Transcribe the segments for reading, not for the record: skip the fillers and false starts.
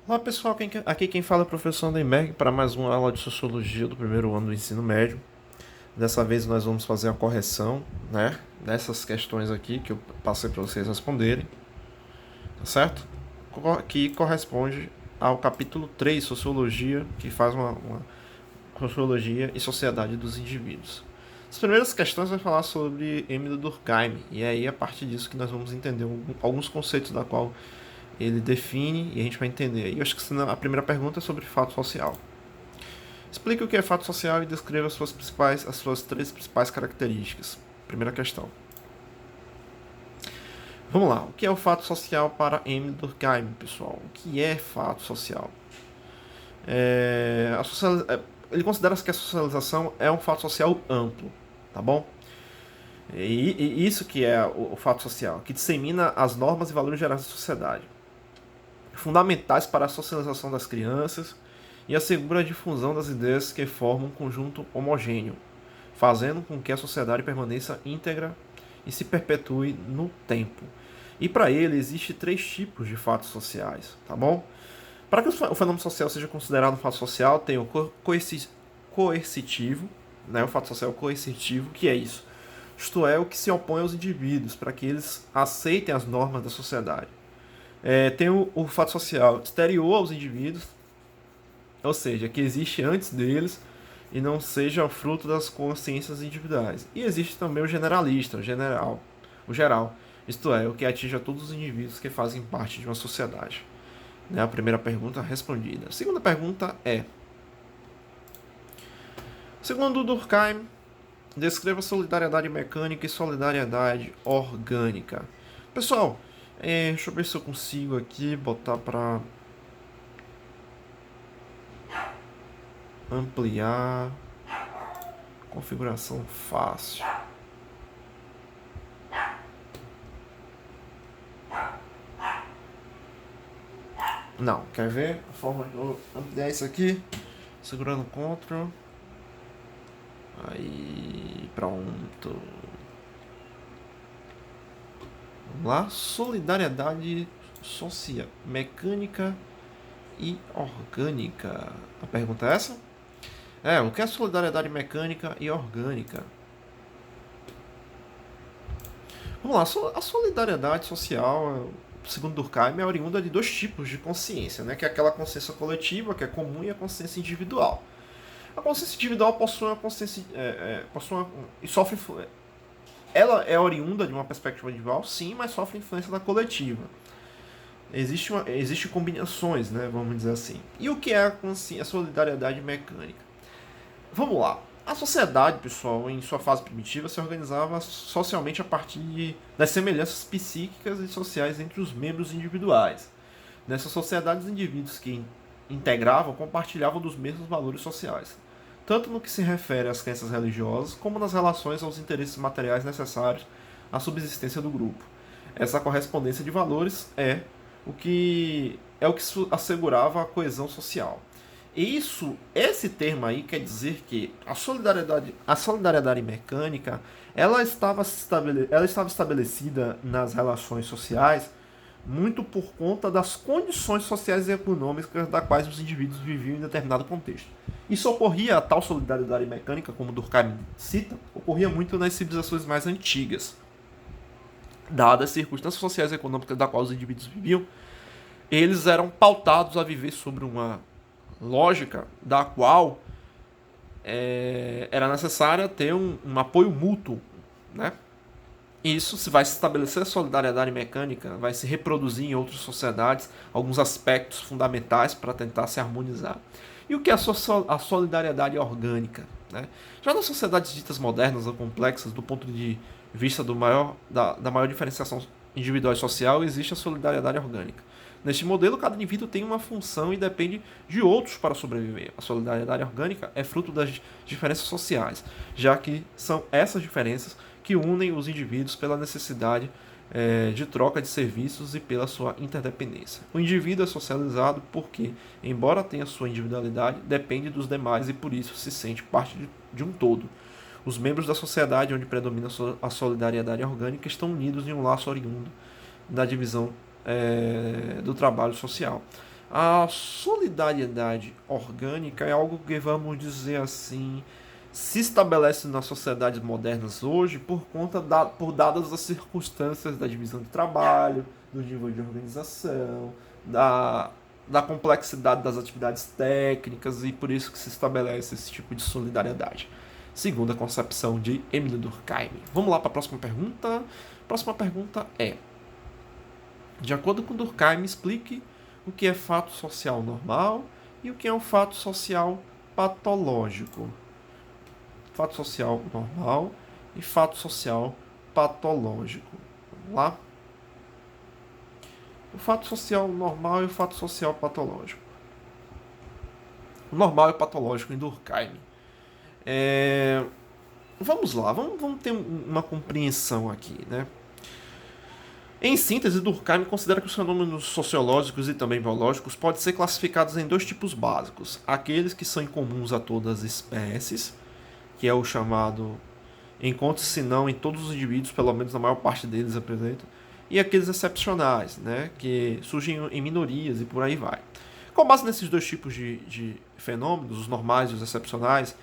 Olá pessoal, aqui quem fala é o professor Andemberg para mais uma aula de Sociologia do primeiro ano do ensino médio. Dessa vez nós vamos fazer a correção, né, dessas questões aqui que eu passei para vocês responderem, tá certo? Que corresponde ao capítulo 3, Sociologia, que faz uma Sociologia e Sociedade dos Indivíduos. As primeiras questões vai falar sobre Emile Durkheim, e é aí a partir disso que nós vamos entender alguns conceitos da qual ele define e a gente vai entender. E eu acho que a primeira pergunta é sobre fato social. Explique o que é fato social e descreva as suas três principais características. Primeira questão. Vamos lá. O que é o fato social para Emile Durkheim, pessoal? O que é fato social? Ele considera que a socialização é um fato social amplo, tá bom? E isso que é o fato social, que dissemina as normas e valores gerais da sociedade, fundamentais para a socialização das crianças e assegura a difusão das ideias que formam um conjunto homogêneo, fazendo com que a sociedade permaneça íntegra e se perpetue no tempo. E para ele existe três tipos de fatos sociais, tá bom? Para que o fenômeno social seja considerado um fato social, tem o coercitivo, né, o fato social coercitivo, que é isso. Isto é, o que se opõe aos indivíduos, para que eles aceitem as normas da sociedade. Tem o fato social exterior aos indivíduos, ou seja, que existe antes deles e não seja fruto das consciências individuais. E existe também o generalista, o geral, isto é, o que atinge a todos os indivíduos que fazem parte de uma sociedade. A primeira pergunta respondida. A segunda pergunta é: segundo Durkheim, descreva solidariedade mecânica e solidariedade orgânica. Pessoal, deixa eu ver se eu consigo aqui botar para ampliar. Configuração fácil. Não, quer ver? A forma de eu ampliar isso aqui, segurando Ctrl. Aí, pronto. Vamos lá. Solidariedade social, mecânica e orgânica. A pergunta é essa? O que é solidariedade mecânica e orgânica? Vamos lá, a solidariedade social, segundo Durkheim, é oriunda de dois tipos de consciência, né? Que é aquela consciência coletiva, que é comum, e a consciência individual. A consciência individual possui uma consciência. E sofre. Ela é oriunda de uma perspectiva individual, sim, mas sofre influência da coletiva. Existem combinações, né, vamos dizer assim. E o que é a solidariedade mecânica? Vamos lá. A sociedade, pessoal, em sua fase primitiva, se organizava socialmente a partir das semelhanças psíquicas e sociais entre os membros individuais. Nessa sociedade, os indivíduos que integravam compartilhavam dos mesmos valores sociais, tanto no que se refere às crenças religiosas, como nas relações aos interesses materiais necessários à subsistência do grupo. Essa correspondência de valores é o que assegurava a coesão social. Esse termo aí quer dizer que a solidariedade mecânica, ela estava estabelecida nas relações sociais muito por conta das condições sociais e econômicas das quais os indivíduos viviam em determinado contexto. Isso ocorria, a tal solidariedade mecânica, como Durkheim cita, ocorria muito nas civilizações mais antigas. Dadas as circunstâncias sociais e econômicas das quais os indivíduos viviam, eles eram pautados a viver sobre uma lógica da qual era necessária ter um apoio mútuo, né? Isso se vai se estabelecer a solidariedade mecânica, vai se reproduzir em outras sociedades alguns aspectos fundamentais para tentar se harmonizar. E o que é a solidariedade orgânica? Né? Já nas sociedades ditas modernas ou complexas, do ponto de vista da maior diferenciação individual e social, existe a solidariedade orgânica. Neste modelo, cada indivíduo tem uma função e depende de outros para sobreviver. A solidariedade orgânica é fruto das diferenças sociais, já que são essas diferenças que unem os indivíduos pela necessidade de troca de serviços e pela sua interdependência. O indivíduo é socializado porque, embora tenha sua individualidade, depende dos demais e por isso se sente parte de um todo. Os membros da sociedade onde predomina a solidariedade orgânica estão unidos em um laço oriundo da divisão do trabalho social. A solidariedade orgânica é algo que, vamos dizer assim, se estabelece nas sociedades modernas hoje por dadas as circunstâncias da divisão de trabalho, do nível de organização, da complexidade das atividades técnicas, e por isso que se estabelece esse tipo de solidariedade. Segundo a concepção de Emile Durkheim. Vamos lá para a próxima pergunta. A próxima pergunta é: de acordo com Durkheim, explique o que é fato social normal e o que é um fato social patológico. Fato social normal e fato social patológico. Vamos lá? O fato social normal e o fato social patológico. O normal e patológico em Durkheim. Vamos lá, vamos ter uma compreensão aqui, né? Em síntese, Durkheim considera que os fenômenos sociológicos e também biológicos podem ser classificados em dois tipos básicos: aqueles que são incomuns a todas as espécies, que é o chamado encontra-se não em todos os indivíduos, pelo menos na maior parte deles apresentam, e aqueles excepcionais, né, que surgem em minorias e por aí vai. Com base nesses dois tipos de fenômenos, os normais e os excepcionais,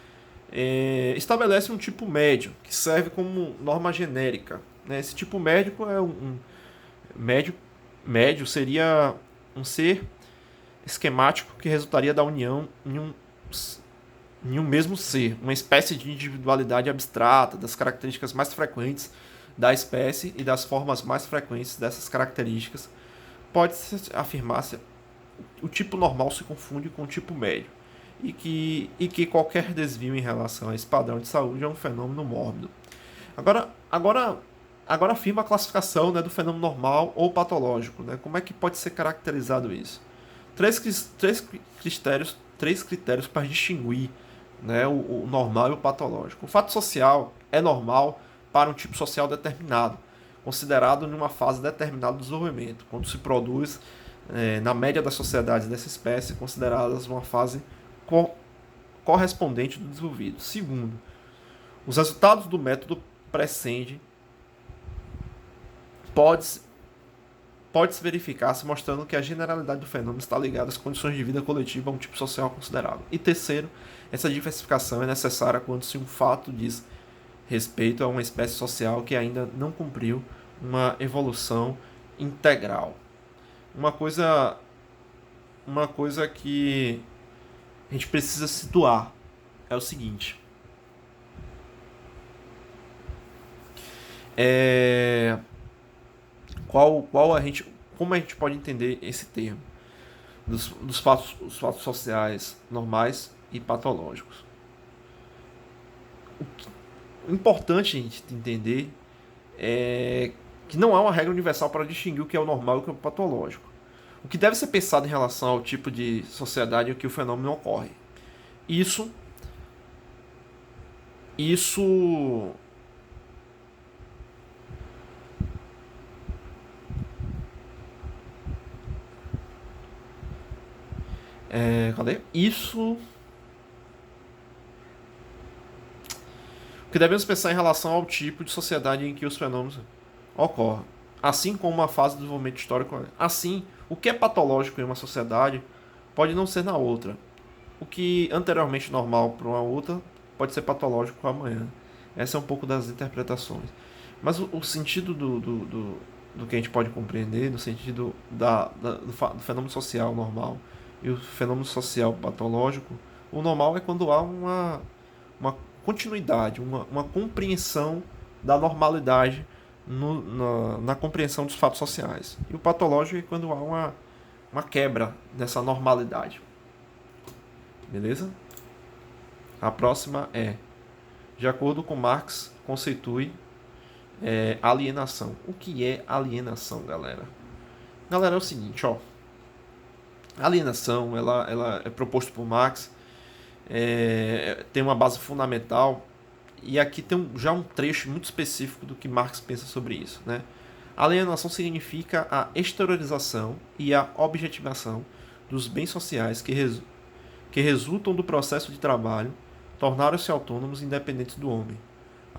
estabelece um tipo médio, que serve como norma genérica. Né? Esse tipo médico é médio seria um ser esquemático que resultaria da união em um mesmo ser, uma espécie de individualidade abstrata das características mais frequentes da espécie e das formas mais frequentes dessas características. Pode-se afirmar-se o tipo normal se confunde com o tipo médio e que qualquer desvio em relação a esse padrão de saúde é um fenômeno mórbido. Agora afirma a classificação, né, do fenômeno normal ou patológico. Né? Como é que pode ser caracterizado isso? Três critérios para distinguir, né, o normal e o patológico. O fato social é normal para um tipo social determinado, considerado numa fase determinada do desenvolvimento, quando se produz, na média das sociedades dessa espécie, consideradas uma fase correspondente do desenvolvido. Segundo, os resultados do método precedem pode-se verificar se mostrando que a generalidade do fenômeno está ligada às condições de vida coletiva a um tipo social considerado. E terceiro, essa diversificação é necessária quando se um fato diz respeito a uma espécie social que ainda não cumpriu uma evolução integral. Uma coisa que a gente precisa situar é o seguinte: como a gente pode entender esse termo dos fatos sociais normais e patológicos? O importante a gente entender é que não há uma regra universal para distinguir o que é o normal e o que é o patológico. O que deve ser pensado em relação ao tipo de sociedade em que o fenômeno ocorre. Isso cadê? O que devemos pensar em relação ao tipo de sociedade em que os fenômenos ocorrem, assim como uma fase de desenvolvimento histórico. Assim, o que é patológico em uma sociedade pode não ser na outra. O que anteriormente normal para uma outra pode ser patológico amanhã. Essa é um pouco das interpretações. Mas o sentido do que a gente pode compreender, no sentido do fenômeno social normal e o fenômeno social patológico, o normal é quando há uma continuidade, uma compreensão da normalidade na compreensão dos fatos sociais. E o patológico é quando há uma quebra dessa normalidade. Beleza? A próxima é: de acordo com Marx, constitui alienação. O que é alienação, galera? Galera, é o seguinte, ó. A alienação, ela é proposta por Marx, tem uma base fundamental, e aqui tem já um trecho muito específico do que Marx pensa sobre isso, né? A alienação significa a exteriorização e a objetivação dos bens sociais que resultam do processo de trabalho, tornaram-se autônomos e independentes do homem,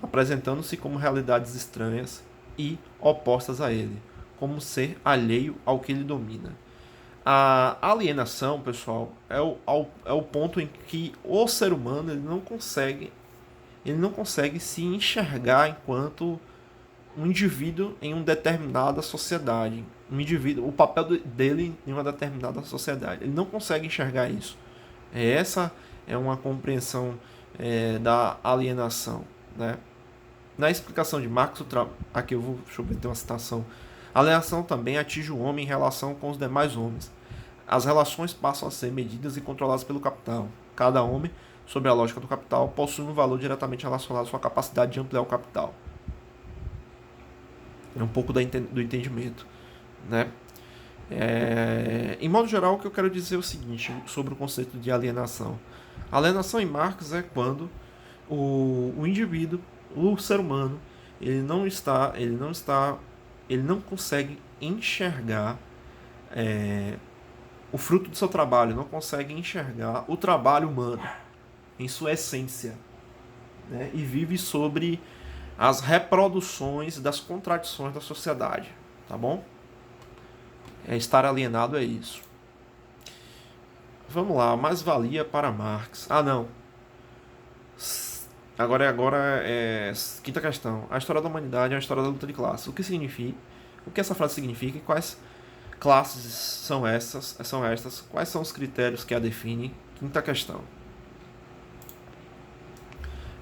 apresentando-se como realidades estranhas e opostas a ele, como ser alheio ao que ele domina. A alienação, pessoal, é o ponto em que o ser humano ele não consegue se enxergar enquanto um indivíduo em uma determinada sociedade. Um indivíduo, o papel dele em uma determinada sociedade. Ele não consegue enxergar isso. Essa é uma compreensão da alienação, né? Na explicação de Marx, aqui deixa eu ver, tem uma citação. A alienação também atinge o homem em relação com os demais homens. As relações passam a ser medidas e controladas pelo capital. Cada homem, sob a lógica do capital, possui um valor diretamente relacionado à sua capacidade de ampliar o capital. É um pouco do entendimento, né? Em modo geral, o que eu quero dizer é o seguinte sobre o conceito de alienação. A alienação em Marx é quando o indivíduo, o ser humano, ele não consegue enxergar o fruto do seu trabalho, não consegue enxergar o trabalho humano em sua essência, né? E vive sobre as reproduções das contradições da sociedade, tá bom? Estar alienado é isso. Vamos lá, mais-valia para Marx. Ah, não. Agora é quinta questão. A história da humanidade é uma história da luta de classes. O que significa? O que essa frase significa e quais classes são estas? Quais são os critérios que a definem? Quinta questão.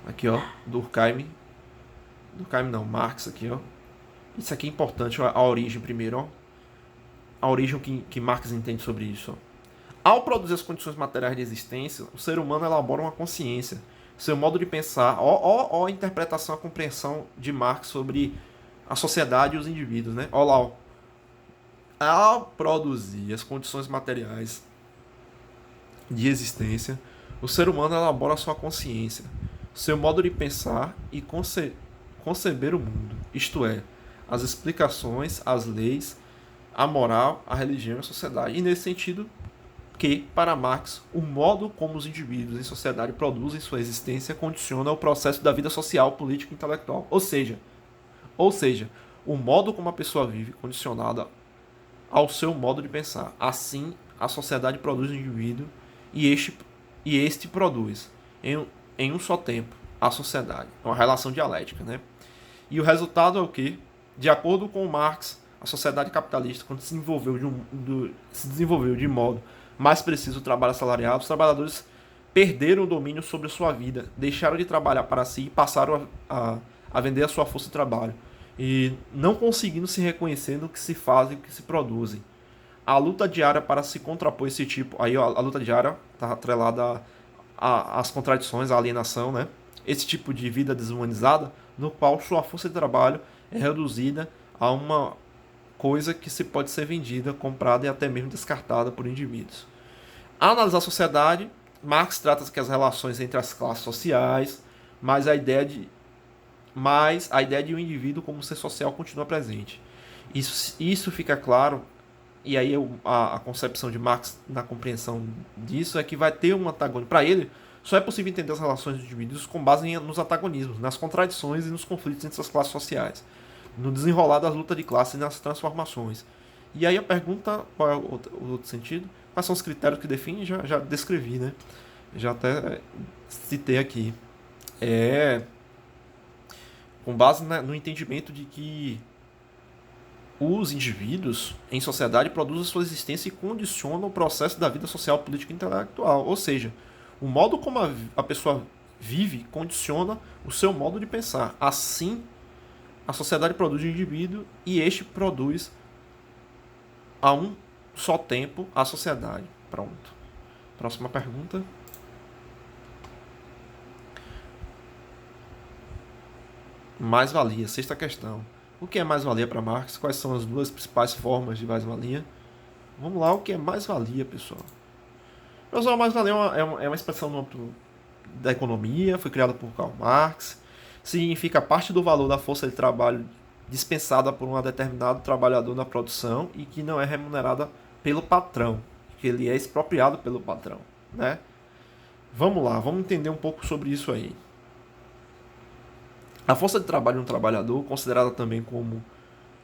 Aqui, ó, Durkheim. Durkheim não, Marx aqui, ó. Isso aqui é importante, ó, a origem primeiro, ó. A origem que Marx entende sobre isso, ó. Ao produzir as condições materiais de existência, o ser humano elabora uma consciência, seu modo de pensar, ó a interpretação, a compreensão de Marx sobre a sociedade e os indivíduos, né? Ó lá, ó. Ao produzir as condições materiais de existência, o ser humano elabora a sua consciência, seu modo de pensar e conceber o mundo, isto é, as explicações, as leis, a moral, a religião e a sociedade. E nesse sentido que, para Marx, o modo como os indivíduos em sociedade produzem sua existência condiciona o processo da vida social, política e intelectual. Ou seja, o modo como a pessoa vive condicionada ao seu modo de pensar. Assim, a sociedade produz o indivíduo e este produz, em um só tempo, a sociedade. É uma relação dialética, né? E o resultado é o quê? De acordo com Marx, a sociedade capitalista, quando se desenvolveu de modo mais preciso o trabalho assalariado, os trabalhadores perderam o domínio sobre a sua vida, deixaram de trabalhar para si e passaram a vender a sua força de trabalho, e não conseguindo se reconhecer no que se fazem e o que se produzem. A luta diária para se contrapor esse tipo, aí a luta diária está atrelada às contradições, à alienação, né? Esse tipo de vida desumanizada, no qual sua força de trabalho é reduzida a uma coisa que se pode ser vendida, comprada e até mesmo descartada por indivíduos. Ao analisar a sociedade, Marx trata que as relações entre as classes sociais, mas a ideia de um indivíduo como ser social continua presente. Isso fica claro, e aí a concepção de Marx na compreensão disso é que vai ter um antagonismo. Para ele, só é possível entender as relações dos indivíduos com base nos antagonismos, nas contradições e nos conflitos entre as classes sociais, no desenrolar das lutas de classe e nas transformações. E aí a pergunta, qual é o outro sentido? Quais são os critérios que definem? Já descrevi, né? Já até citei aqui. Com base no entendimento de que os indivíduos em sociedade produzem sua existência e condicionam o processo da vida social, política e intelectual. Ou seja, o modo como a pessoa vive condiciona o seu modo de pensar. Assim, a sociedade produz o indivíduo e este produz a um só tempo a sociedade. Pronto. Próxima pergunta. Mais-valia, sexta questão. O que é mais-valia para Marx? Quais são as duas principais formas de mais-valia? Vamos lá, o que é mais-valia, pessoal? Pessoal, mais-valia é uma expressão no âmbito da economia, foi criada por Karl Marx. Significa parte do valor da força de trabalho dispensada por um determinado trabalhador na produção e que não é remunerada pelo patrão, que ele é expropriado pelo patrão, né? Vamos lá, vamos entender um pouco sobre isso aí. A força de trabalho de um trabalhador, considerada também como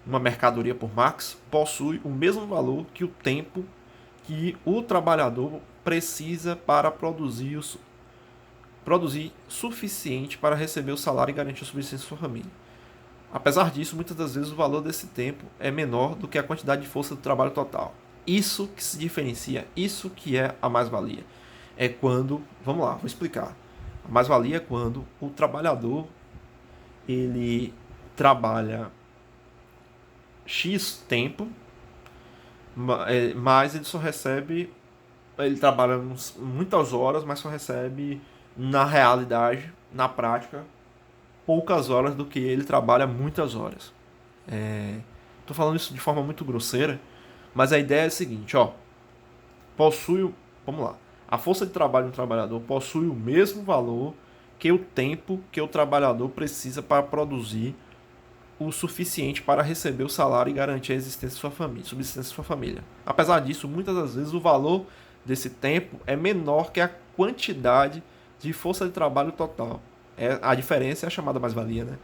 uma mercadoria por Marx, possui o mesmo valor que o tempo que o trabalhador precisa para produzir suficiente para receber o salário e garantir a subsistência de sua família. Apesar disso, muitas das vezes o valor desse tempo é menor do que a quantidade de força do trabalho total. Isso que se diferencia, isso que é a mais-valia. É quando, vamos lá, vou explicar. A mais-valia é quando o trabalhador ele trabalha X tempo, mas ele só recebe, ele trabalha muitas horas, mas só recebe na realidade, na prática, poucas horas do que ele trabalha muitas horas. Tô falando isso de forma muito grosseira, mas a ideia é a seguinte, ó, possui, vamos lá, a força de trabalho do trabalhador possui o mesmo valor que o tempo que o trabalhador precisa para produzir o suficiente para receber o salário e garantir a existência de sua família, subsistência de sua família. Apesar disso, muitas das vezes o valor desse tempo é menor que a quantidade de força de trabalho total. A diferença é a chamada mais-valia, né?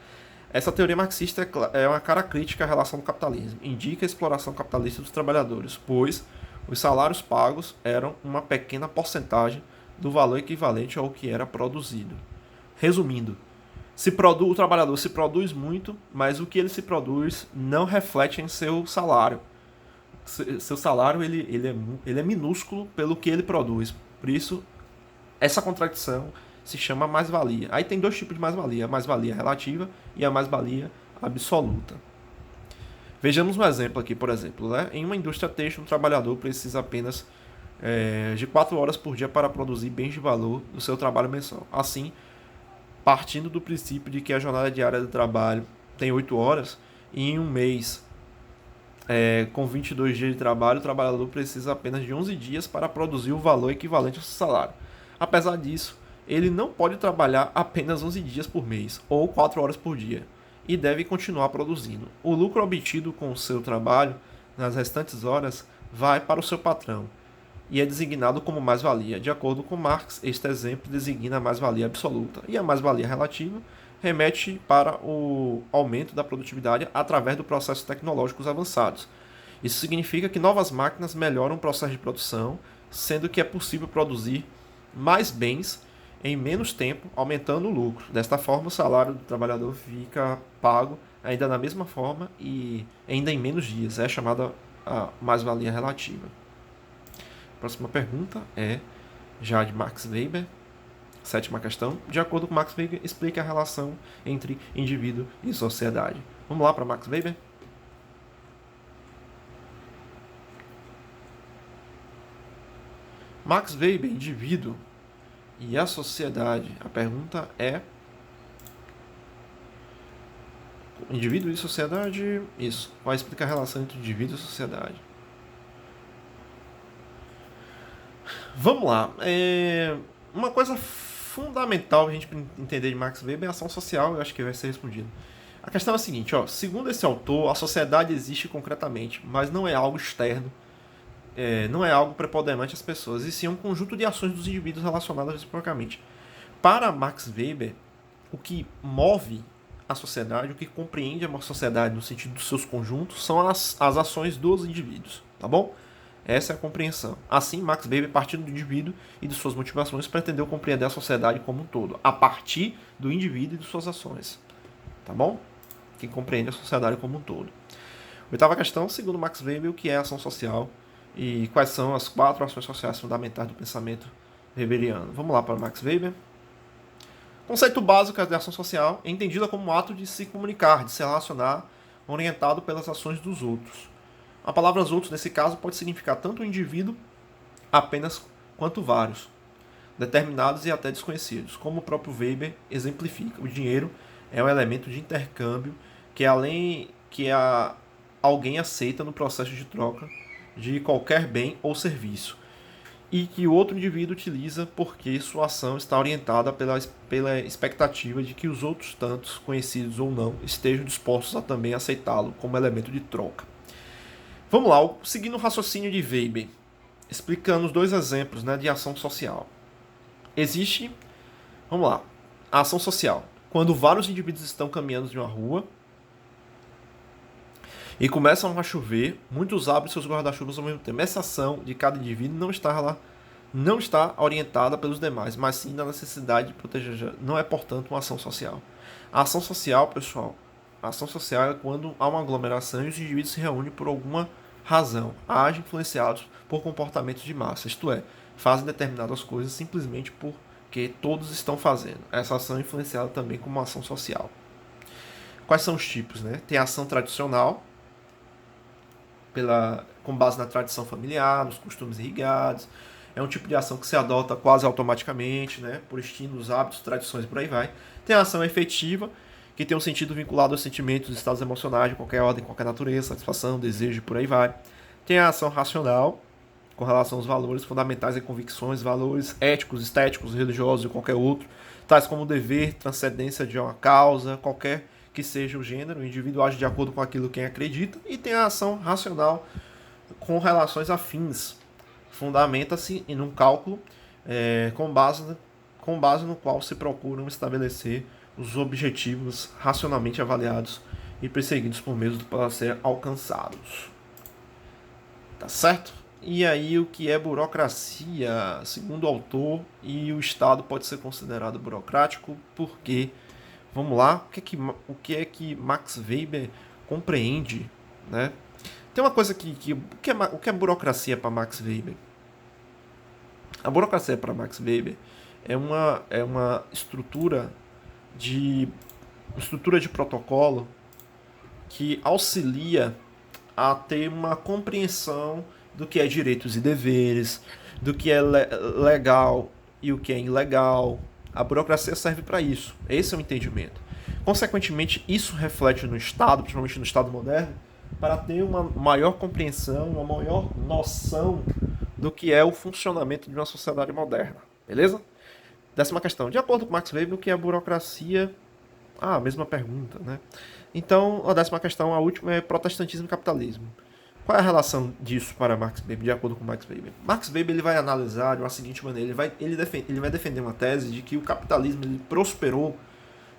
Essa teoria marxista é uma cara crítica à relação do capitalismo. Indica a exploração capitalista dos trabalhadores, pois os salários pagos eram uma pequena porcentagem do valor equivalente ao que era produzido. Resumindo, o trabalhador se produz muito, mas o que ele se produz não reflete em seu salário. Seu salário ele é minúsculo pelo que ele produz. Por isso, essa contradição se chama mais-valia. Aí tem dois tipos de mais-valia: a mais-valia relativa e a mais-valia absoluta. Vejamos um exemplo aqui, por exemplo. Né? Em uma indústria têxtil, um trabalhador precisa apenas de 4 horas por dia para produzir bens de valor do seu trabalho mensal. Assim, partindo do princípio de que a jornada diária de trabalho tem 8 horas, e em um mês com 22 dias de trabalho, o trabalhador precisa apenas de 11 dias para produzir o valor equivalente ao seu salário. Apesar disso, ele não pode trabalhar apenas 11 dias por mês, ou 4 horas por dia, e deve continuar produzindo. O lucro obtido com o seu trabalho, nas restantes horas, vai para o seu patrão, e é designado como mais-valia. De acordo com Marx, este exemplo designa a mais-valia absoluta, e a mais-valia relativa remete para o aumento da produtividade através do processo tecnológicos avançados. Isso significa que novas máquinas melhoram o processo de produção, sendo que é possível produzir mais bens em menos tempo, aumentando o lucro. Desta forma, o salário do trabalhador fica pago ainda da mesma forma e ainda em menos dias. É chamada a mais-valia relativa. A próxima pergunta é já de Max Weber. Sétima questão. De acordo com Max Weber, explica a relação entre indivíduo e sociedade. Vamos lá para Max Weber? Max Weber, indivíduo e a sociedade. A pergunta é: indivíduo e sociedade? Isso. Vai explicar a relação entre indivíduo e sociedade. Vamos lá. Uma coisa fundamental a gente entender de Max Weber é a ação social, eu acho que vai ser respondido. A questão é a seguinte, ó, segundo esse autor, a sociedade existe concretamente, mas não é algo externo, não é algo preponderante às pessoas, e sim um conjunto de ações dos indivíduos relacionadas reciprocamente. Para Max Weber, o que move a sociedade, o que compreende a sociedade no sentido dos seus conjuntos, são as ações dos indivíduos, tá bom? Essa é a compreensão. Assim, Max Weber, partindo do indivíduo e de suas motivações, pretendeu compreender a sociedade como um todo, a partir do indivíduo e de suas ações. Tá bom? Quem compreende a sociedade como um todo. Oitava questão, segundo Max Weber, o que é ação social e quais são as 4 ações sociais fundamentais do pensamento weberiano. Vamos lá para Max Weber. O conceito básico de ação social é entendida como um ato de se comunicar, de se relacionar, orientado pelas ações dos outros. A palavra outros, nesse caso, pode significar tanto o indivíduo apenas quanto vários, determinados e até desconhecidos, como o próprio Weber exemplifica. O dinheiro é um elemento de intercâmbio alguém aceita no processo de troca de qualquer bem ou serviço, e que o outro indivíduo utiliza porque sua ação está orientada pela expectativa de que os outros tantos, conhecidos ou não, estejam dispostos a também aceitá-lo como elemento de troca. Vamos lá, seguindo o raciocínio de Weber, explicando os 2 exemplos, né, de ação social. Existe, vamos lá, a ação social. Quando vários indivíduos estão caminhando de uma rua e começam a chover, muitos abrem seus guarda-chuvas ao mesmo tempo. Essa ação de cada indivíduo não está orientada pelos demais, mas sim na necessidade de proteger. Não é, portanto, uma ação social. A ação social, pessoal, a ação social é quando há uma aglomeração e os indivíduos se reúnem por alguma razão, agem influenciados por comportamentos de massa, isto é, fazem determinadas coisas simplesmente porque todos estão fazendo. Essa ação é influenciada também como uma ação social. Quais são os tipos, né? Tem a ação tradicional, com base na tradição familiar, nos costumes irrigados. É um tipo de ação que se adota quase automaticamente, né? Por estímulos, hábitos, tradições, por aí vai. Tem a ação efetiva, que tem um sentido vinculado aos sentimentos, estados emocionais de qualquer ordem, qualquer natureza, satisfação, desejo, por aí vai. Tem a ação racional, com relação aos valores fundamentais e convicções, valores éticos, estéticos, religiosos e qualquer outro, tais como o dever, transcendência de uma causa, qualquer que seja o gênero, o indivíduo age de acordo com aquilo que acredita. E tem a ação racional com relações afins, fundamenta-se em um cálculo com base no qual se procuram estabelecer os objetivos racionalmente avaliados e perseguidos por meios para ser alcançados. Tá certo? E aí o que é burocracia? Segundo o autor, e o Estado pode ser considerado burocrático porque, vamos lá, o que é que Max Weber compreende, né? Tem uma coisa o que é burocracia para Max Weber? A burocracia para Max Weber é uma estrutura de protocolo que auxilia a ter uma compreensão do que é direitos e deveres, do que é legal e o que é ilegal. A burocracia serve para isso. Esse é o entendimento. Consequentemente, isso reflete no Estado, principalmente no Estado moderno, para ter uma maior compreensão, uma maior noção do que é o funcionamento de uma sociedade moderna. Beleza? 10ª questão. De acordo com Max Weber, o que é a burocracia? A mesma pergunta, né? Então, a 10ª questão, a última, é protestantismo e capitalismo. Qual é a relação disso para Max Weber, de acordo com Max Weber? Max Weber ele vai analisar de uma seguinte maneira, ele vai defender uma tese de que o capitalismo ele prosperou,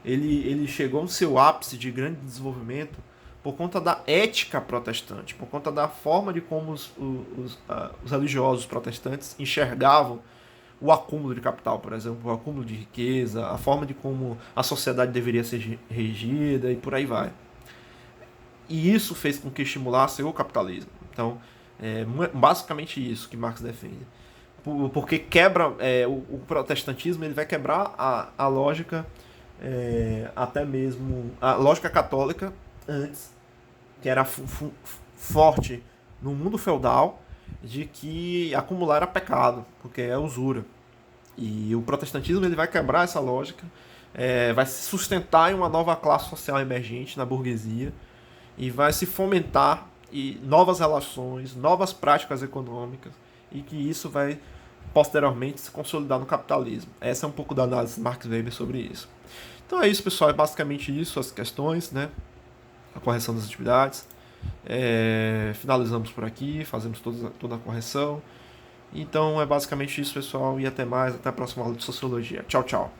ele chegou no seu ápice de grande desenvolvimento por conta da ética protestante, por conta da forma de como os religiosos protestantes enxergavam o acúmulo de capital, por exemplo, o acúmulo de riqueza, a forma de como a sociedade deveria ser regida e por aí vai. E isso fez com que estimulasse o capitalismo. Então, é basicamente isso que Marx defende. Porque quebra o protestantismo, ele vai quebrar a lógica, até mesmo a lógica católica antes, que era forte no mundo feudal, de que acumular era pecado, porque é usura. E o protestantismo ele vai quebrar essa lógica, vai se sustentar em uma nova classe social emergente na burguesia, e vai se fomentar novas relações, novas práticas econômicas, e que isso vai posteriormente se consolidar no capitalismo. Essa é um pouco da análise de Max Weber sobre isso. Então é isso, pessoal, é basicamente isso, as questões, né? A correção das atividades. Finalizamos por aqui, fazemos toda a correção. Então é basicamente isso, pessoal, e até mais, até a próxima aula de Sociologia. Tchau, tchau.